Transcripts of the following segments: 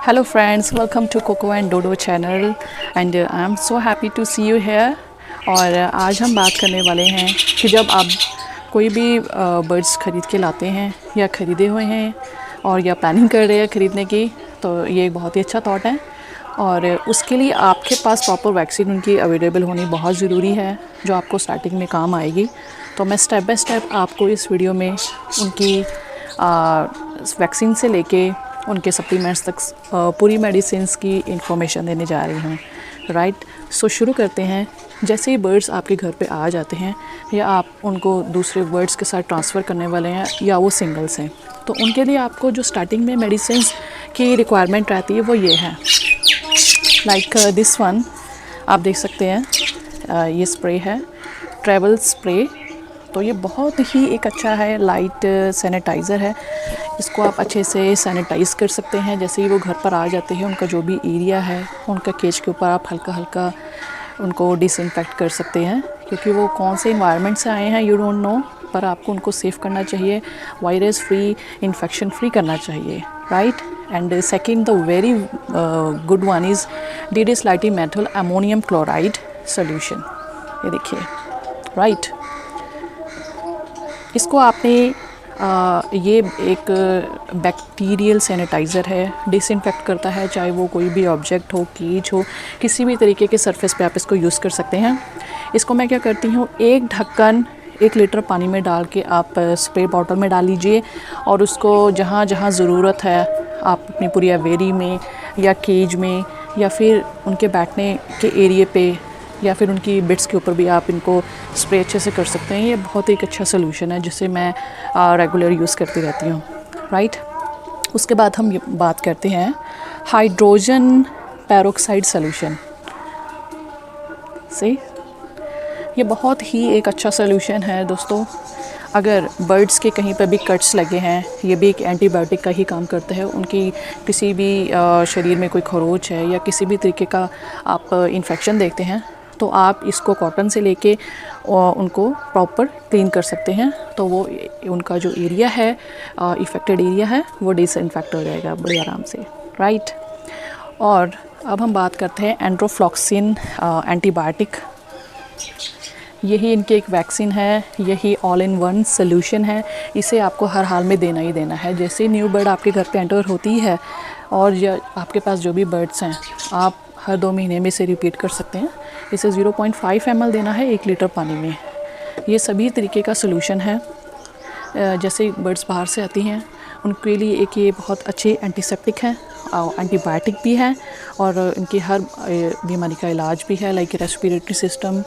Hello friends, welcome to Coco and Dodo channel and I am so happy to see you here। और आज हम बात करने वाले हैं कि जब आप कोई भी बर्ड्स ख़रीद के लाते हैं या ख़रीदे हुए हैं और या प्लानिंग कर रहे हैं ख़रीदने की, तो ये एक बहुत ही अच्छा थॉट है और उसके लिए आपके पास प्रॉपर वैक्सीन उनकी अवेलेबल होनी बहुत ज़रूरी है, जो आपको स्टार्टिंग में काम आएगी। तो मैं स्टेप बाय स्टेप आपको इस वीडियो में उनकी वैक्सीन से लेके उनके सप्लीमेंट्स तक पूरी मेडिसिन्स की इंफॉर्मेशन देने जा रही हूँ। राइट, सो शुरू करते हैं। जैसे ही बर्ड्स आपके घर पे आ जाते हैं या आप उनको दूसरे बर्ड्स के साथ ट्रांसफ़र करने वाले हैं या वो सिंगल्स हैं, तो उनके लिए आपको जो स्टार्टिंग में मेडिसिन्स की रिक्वायरमेंट रहती है वो ये है। लाइक दिस वन आप देख सकते हैं, ये स्प्रे है, ट्रैवल स्प्रे। तो ये बहुत ही एक अच्छा है, लाइट सैनिटाइज़र है। इसको आप अच्छे से सैनिटाइज़ कर सकते हैं। जैसे ही वो घर पर आ जाते हैं, उनका जो भी एरिया है उनका केज के ऊपर आप हल्का हल्का उनको डिसइंफेक्ट कर सकते हैं, क्योंकि वो कौन से इन्वायरमेंट से आए हैं यू डोंट नो, पर आपको उनको सेफ़ करना चाहिए, वायरस फ्री, इन्फेक्शन फ्री करना चाहिए। Right, and second the very good one is DD-Metyl ammonium chloride solution. ये देखिए, राइट, इसको आपने ये एक बैक्टीरियल सैनिटाइज़र है, डिसइंफेक्ट करता है, चाहे वो कोई भी ऑब्जेक्ट हो, कीज हो, किसी भी तरीके के सरफेस पे आप इसको यूज़ कर सकते हैं। इसको मैं क्या करती हूँ, एक ढक्कन 1 लीटर पानी में डाल के आप स्प्रे बॉटल में डाल लीजिए और उसको जहाँ जहाँ ज़रूरत है आप अपनी पूरी एवेरी में या केज में या फिर उनके बैठने के एरिए पे या फिर उनकी बिट्स के ऊपर भी आप इनको स्प्रे अच्छे से कर सकते हैं। ये बहुत एक अच्छा सोल्यूशन है जिसे मैं रेगुलर यूज़ करती रहती हूँ। राइट, उसके बाद हम बात करते हैं हाइड्रोजन पेरोक्साइड सोल्यूशन से। ये बहुत ही एक अच्छा सोल्यूशन है दोस्तों। अगर बर्ड्स के कहीं पर भी कट्स लगे हैं, ये भी एक एंटीबायोटिक का ही काम करता है। उनकी किसी भी शरीर में कोई खरोच है या किसी भी तरीके का आप इन्फेक्शन देखते हैं, तो आप इसको कॉटन से लेके उनको प्रॉपर क्लीन कर सकते हैं। तो वो उनका जो एरिया है, इफ़ेक्टेड एरिया है, वो डिसइंफेक्ट हो जाएगा बड़े आराम से। राइट, और अब हम बात करते हैं एंड्रोफ्लॉक्सिन एंटीबायोटिक। यही इनकी एक वैक्सीन है, यही ऑल इन वन सोल्यूशन है। इसे आपको हर हाल में देना ही देना है। जैसे ही न्यू बर्ड आपके घर पे एंटर होती है और या आपके पास जो भी बर्ड्स हैं, आप हर 2 महीने में इसे रिपीट कर सकते हैं। इसे 0.5 ml देना है 1 लीटर पानी में। ये सभी तरीके का सोल्यूशन है। जैसे बर्ड्स बाहर से आती हैं उनके लिए एक ये बहुत अच्छे एंटीसेप्टिक है, एंटीबायोटिक भी है और इनकी हर बीमारी का इलाज भी है, लाइक रेस्पिरेटरी सिस्टम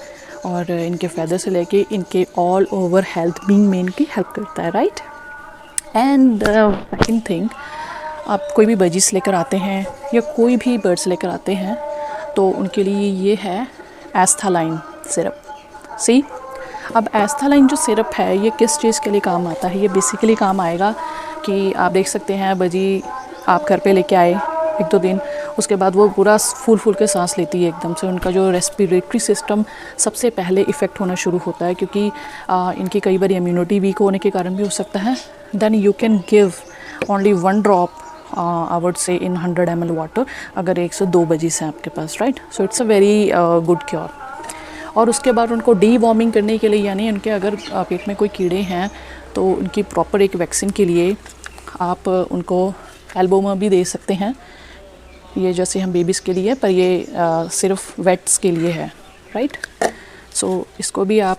और इनके फैदर से लेके इनके ऑल ओवर हेल्थ बीइंग में इनकी हेल्प करता है। राइट, एंड सेकंड थिंग, आप कोई भी बजीज लेकर आते हैं या कोई भी बर्ड्स लेकर आते हैं तो उनके लिए ये है एस्थालाइन सिरप। सी, अब एस्थालाइन जो सिरप है ये किस चीज़ के लिए काम आता है? ये बेसिकली काम आएगा कि आप देख सकते हैं बजी आप घर पे लेके आए 1-2 दिन, उसके बाद वो पूरा फूल के सांस लेती है एकदम से। उनका जो रेस्पिरेटरी सिस्टम सबसे पहले इफ़ेक्ट होना शुरू होता है, क्योंकि इनकी कई बार इम्यूनिटी वीक होने के कारण भी हो सकता है। Then you can give only 1 drop I would say in 100 ml water, अगर 1 से 2 बजीज हैं आपके पास। Right, so it's a very good cure. और उसके बाद उनको डी वॉर्मिंग करने के लिए, यानी उनके अगर पेट में कोई कीड़े हैं तो उनकी प्रॉपर एक वैक्सीन के लिए आप उनको एल्बोमा भी दे सकते हैं। ये जैसे हम बेबीज़ के लिए, पर ये सिर्फ वेट्स के लिए है। राइट, सो इसको भी आप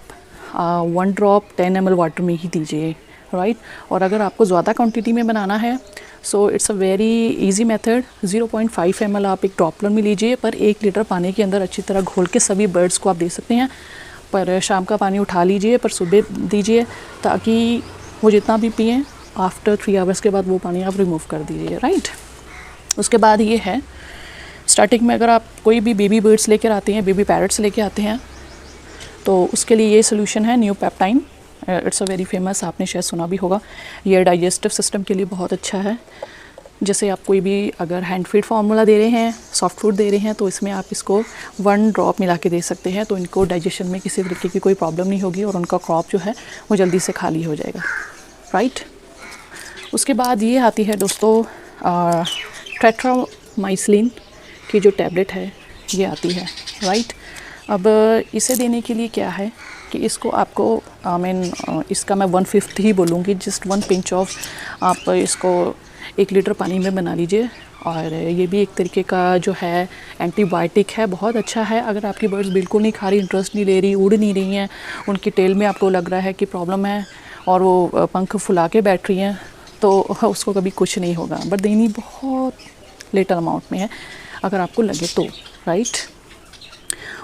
1 ड्रॉप 10 ml वाटर में ही दीजिए। राइट, और अगर आपको ज़्यादा क्वांटिटी में बनाना है सो it's a very easy method. 0.5 ml आप एक ड्रॉपलर में लीजिए, पर 1 लीटर पानी के अंदर अच्छी तरह घोल के सभी बर्ड्स को आप दे सकते हैं। पर शाम का पानी उठा लीजिए, पर सुबह दीजिए, ताकि वो जितना भी पिएँ आफ्टर 3 आवर्स के बाद वो पानी आप रिमूव कर दीजिए। राइट, उसके बाद ये है, स्टार्टिंग में अगर आप कोई भी बेबी बर्ड्स लेकर आते हैं, बेबी पैरट्स लेके आते हैं, तो उसके लिए ये सोल्यूशन है Neopeptine. It's a very famous, आपने शायद सुना भी होगा। ये डाइजेस्टिव सिस्टम के लिए बहुत अच्छा है। जैसे आप कोई भी अगर हैंड फीड फार्मूला दे रहे हैं, सॉफ्ट फूड दे रहे हैं, तो इसमें आप इसको 1 ड्रॉप मिला के दे सकते हैं। तो इनको डाइजेशन में किसी तरीके की कोई प्रॉब्लम नहीं होगी और उनका क्रॉप जो है वो जल्दी से खाली हो जाएगा। राइट, उसके बाद ये आती है दोस्तों माइसलिन की जो टैबलेट है ये आती है, राइट। अब इसे देने के लिए क्या है कि इसको आपको इसका मैं 1/5 ही बोलूँगी, जस्ट 1 पिंच ऑफ आप इसको 1 लीटर पानी में बना लीजिए। और ये भी एक तरीके का जो है एंटीबायोटिक है, बहुत अच्छा है। अगर आपकी बर्ड्स बिल्कुल नहीं खा रही, इंटरेस्ट नहीं ले रही, उड़ नहीं रही हैं, उनकी टेल में आपको लग रहा है कि प्रॉब्लम है और वो पंख फुला के बैठ रही हैं, तो उसको कभी कुछ नहीं होगा। बट देनी बहुत लिटिल अमाउंट में है अगर आपको लगे तो, राइट।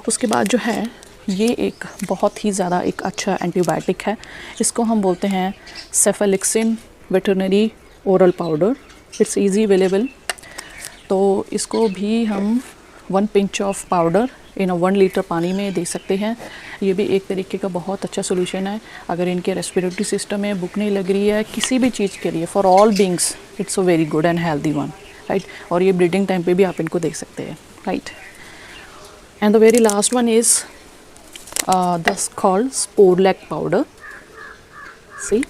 उसके बाद जो है ये एक बहुत ही ज़्यादा एक अच्छा एंटीबायोटिक है, इसको हम बोलते हैं cephalexin veterinary oral powder. It's easy available. तो इसको भी हम 1 pinch of powder in 1 litre पानी में दे सकते हैं। ये भी एक तरीके का बहुत अच्छा सोल्यूशन है अगर इनके रेस्पिरेटरी सिस्टम में बुक नहीं लग रही है किसी भी चीज़ के लिए। For all beings it's a very good and healthy one, right. और ये ब्रीडिंग टाइम पे भी आप इनको देख सकते हैं, right. And the very last one is this called Sporlac powder. See,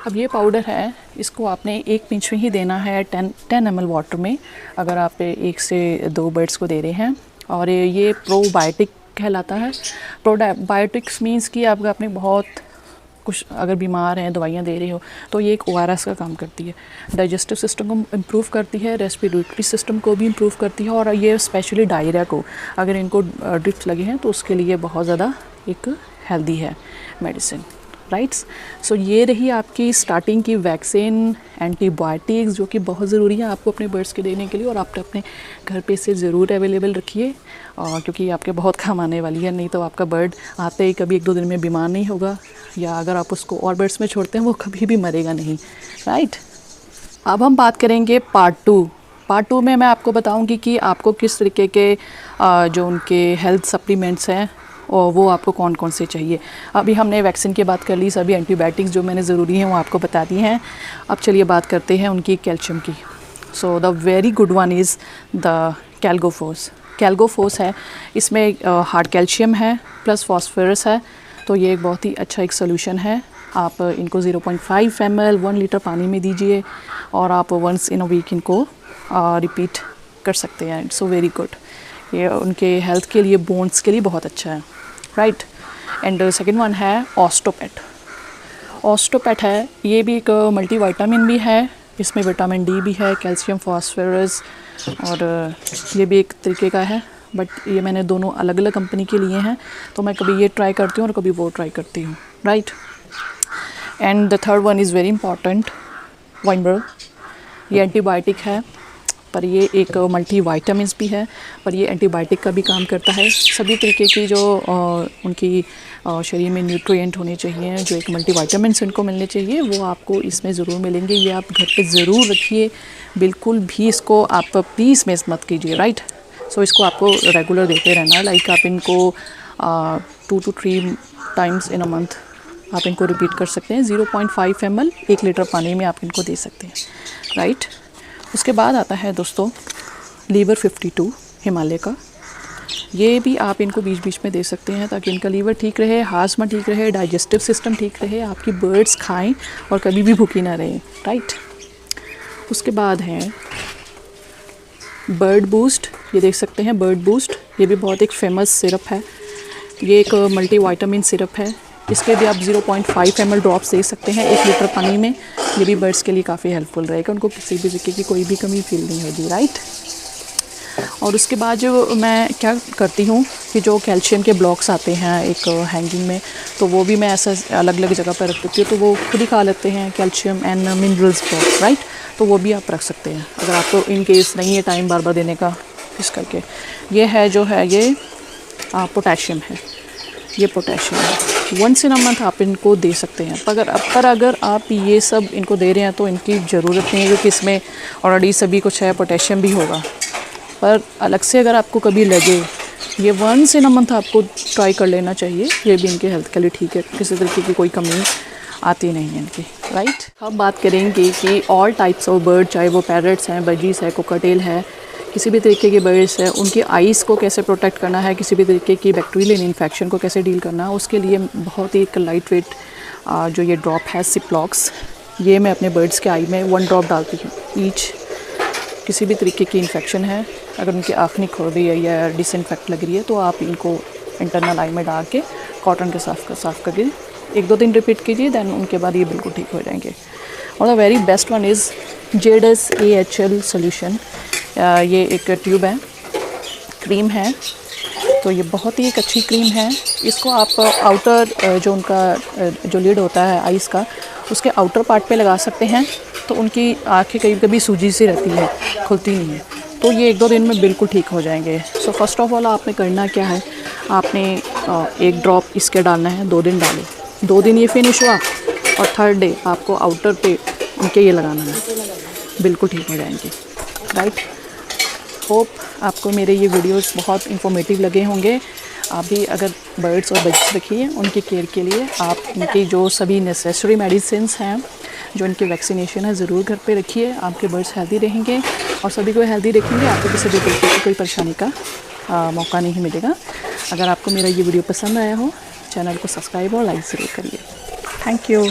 अब ये पाउडर है, इसको आपने 1 पिंच में ही देना है 10 ml वाटर में अगर आप 1 से 2 बर्ड्स को दे रहे हैं। और ये प्रोबायोटिक कहलाता है। प्रोबायोटिक्स मीन्स कि आपका अपने बहुत कुछ अगर बीमार हैं, दवाइयाँ दे रहे हो, तो ये एक ORS का काम करती है। डाइजेस्टिव सिस्टम को इम्प्रूव करती है, रेस्पिरेटरी सिस्टम को भी इम्प्रूव करती है, और ये स्पेशली डायरिया को अगर इनको ड्रिप्स लगे हैं तो उसके लिए बहुत ज़्यादा एक हेल्दी है मेडिसिन, राइट्स। सो ये रही आपकी स्टार्टिंग की वैक्सीन एंटीबायोटिक्स, जो कि बहुत ज़रूरी है आपको अपने बर्ड्स के देने के लिए, और आप अपने घर पे इसे ज़रूर अवेलेबल रखिए क्योंकि ये आपके बहुत काम आने वाली है। नहीं तो आपका बर्ड आते ही कभी 1-2 दिन में बीमार नहीं होगा, या अगर आप उसको और बर्ड्स में छोड़ते हैं वो कभी भी मरेगा नहीं, राइट। अब हम बात करेंगे पार्ट 2। पार्ट 2 में मैं आपको बताऊंगी कि आपको किस तरीके के जो उनके हेल्थ सप्लीमेंट्स हैं और वो आपको कौन कौन से चाहिए। अभी हमने वैक्सीन की बात कर ली, सभी एंटीबायोटिक्स जो मैंने ज़रूरी हैं वो आपको बता दी हैं। अब चलिए बात करते हैं उनकी कैल्शियम की। So the very good one is the Calgophos. Calgophos है, इसमें हार्ड कैल्शियम है प्लस फॉस्फोरस है, तो ये एक बहुत ही अच्छा एक सोल्यूशन है। आप इनको 0.5 ml 1 लीटर पानी में दीजिए और आप वंस इन अ वीक इनको रिपीट कर सकते हैं। It's so very good. ये उनके हेल्थ के लिए, बोन्स के लिए बहुत अच्छा है, राइट। एंड सेकेंड वन है ऑस्टोपेट। ऑस्टोपेट है, ये भी एक मल्टीविटामिन भी है, इसमें विटामिन डी भी है, कैल्शियम, फॉस्फोरस, और ये भी एक तरीके का है। बट ये मैंने दोनों अलग अलग कंपनी के लिए हैं, तो मैं कभी ये ट्राई करती हूँ और कभी वो ट्राई करती हूँ, right. And the third one is very important, Weinberg. ये एंटीबायोटिक है, पर ये एक मल्टी वाइटामिन्स भी है, पर ये एंटीबायोटिक का भी काम करता है। सभी तरीके की जो उनकी शरीर में न्यूट्रिएंट होने चाहिए, जो एक मल्टी वाइटामिन्स इनको मिलने चाहिए, वो आपको इसमें ज़रूर मिलेंगे। ये आप घर पे ज़रूर रखिए, बिल्कुल भी इसको आप प्लीज़ मिस मत कीजिए, राइट। सो इसको आपको रेगुलर देते रहना, लाइक आप इनको 2 to 3 times in a month आप इनको रिपीट कर सकते हैं। 0.5 ml 1 लीटर पानी में आप इनको दे सकते हैं, राइट। उसके बाद आता है दोस्तों लीवर 52 हिमालय का। ये भी आप इनको बीच बीच में दे सकते हैं ताकि इनका लीवर ठीक रहे, हाजमा ठीक रहे, डाइजेस्टिव सिस्टम ठीक रहे, आपकी बर्ड्स खाएं और कभी भी भूखी ना रहें, राइट। उसके बाद है बर्ड बूस्ट। ये देख सकते हैं बर्ड बूस्ट, ये भी बहुत एक फेमस सिरप है। ये एक मल्टी वाइटामिन सिरप है, इसके भी आप 0.5 ml ड्रॉप्स दे सकते हैं 1 लीटर पानी में। ये भी बर्ड्स के लिए काफ़ी हेल्पफुल रहेगा, उनको किसी भी तरीके की कोई भी कमी फील नहीं होगी, राइट। और उसके बाद जो मैं क्या करती हूँ कि जो कैल्शियम के ब्लॉक्स आते हैं एक हैंगिंग में, तो वो भी मैं ऐसा अलग अलग जगह पर रख देती हूँ, तो वो खुद ही खा लेते हैं calcium and minerals blocks, right. तो वो भी आप रख सकते हैं अगर आपको इन केस नहीं है टाइम बार बार देने का, इस करके। ये है जो है ये पोटेशियम है, ये पोटेशियम है, 1 इन अ मंथ आप इनको दे सकते हैं। पर अगर आप ये सब इनको दे रहे हैं तो इनकी ज़रूरत नहीं है, क्योंकि इसमें ऑलरेडी सभी कुछ है, पोटेशियम भी होगा। पर अलग से अगर आपको कभी लगे, ये 1 इन अ मंथ आपको ट्राई कर लेना चाहिए। ये भी इनके हेल्थ के लिए ठीक है, किसी तरीके की कोई कमी आती नहीं है इनकी, राइट। हम बात करेंगे कि ऑल टाइप्स ऑफ बर्ड, चाहे वो पैरट्स हैं, बजीज है, कोकाटेल है, किसी भी तरीके के बर्ड्स हैं, उनकी आइज़ को कैसे प्रोटेक्ट करना है, किसी भी तरीके की बैक्टीरियल इन्फेक्शन को कैसे डील करना है, उसके लिए बहुत ही एक लाइट वेट जो ये ड्रॉप है सिप्लॉक्स, ये मैं अपने बर्ड्स के आई में 1 ड्रॉप डालती हूँ ईच किसी भी तरीके की इन्फेक्शन है, अगर उनकी आँख नहीं खुल रही है या डिसइंफेक्ट लग रही है, तो आप इनको इंटरनल आई में डाल के कॉटन के साफ़ करके 1-2 दिन रिपीट कीजिए, दैन उनके बाद ये बिल्कुल ठीक हो जाएंगे। और the very best one is Zydus AHL solution. ये एक ट्यूब है, क्रीम है, तो ये बहुत ही एक अच्छी क्रीम है। इसको आप आउटर जो उनका जो लिड होता है आइज़ का, उसके आउटर पार्ट पे लगा सकते हैं, तो उनकी आँखें कभी सूजी सी रहती है, खुलती नहीं है, तो ये 1-2 दिन में बिल्कुल ठीक हो जाएंगे। सो फर्स्ट ऑफ ऑल आपने करना क्या है, आपने 1 ड्रॉप इसके डालना है, 2 दिन डालें, 2 दिन ये फिनिश हुआ और 3rd डे आपको आउटर पे उनके ये लगाना है, बिल्कुल ठीक हो जाएंगे। राइट, होप आपको मेरे ये वीडियोस बहुत इंफॉर्मेटिव लगे होंगे। आप भी अगर बर्ड्स और बच्चे रखिए, उनकी केयर के लिए आप उनकी जो सभी नेसेसरी मेडिसिन्स हैं, जो इनकी वैक्सीनेशन है, ज़रूर घर पे रखिए। आपके बर्ड्स हेल्दी रहेंगे और सभी को हेल्दी रखेंगे, आपको किसी भी तरीके की कोई परेशानी का मौका नहीं मिलेगा। अगर आपको मेरा ये वीडियो पसंद आया हो, चैनल को सब्सक्राइब और लाइक ज़रूर करिए। Thank you.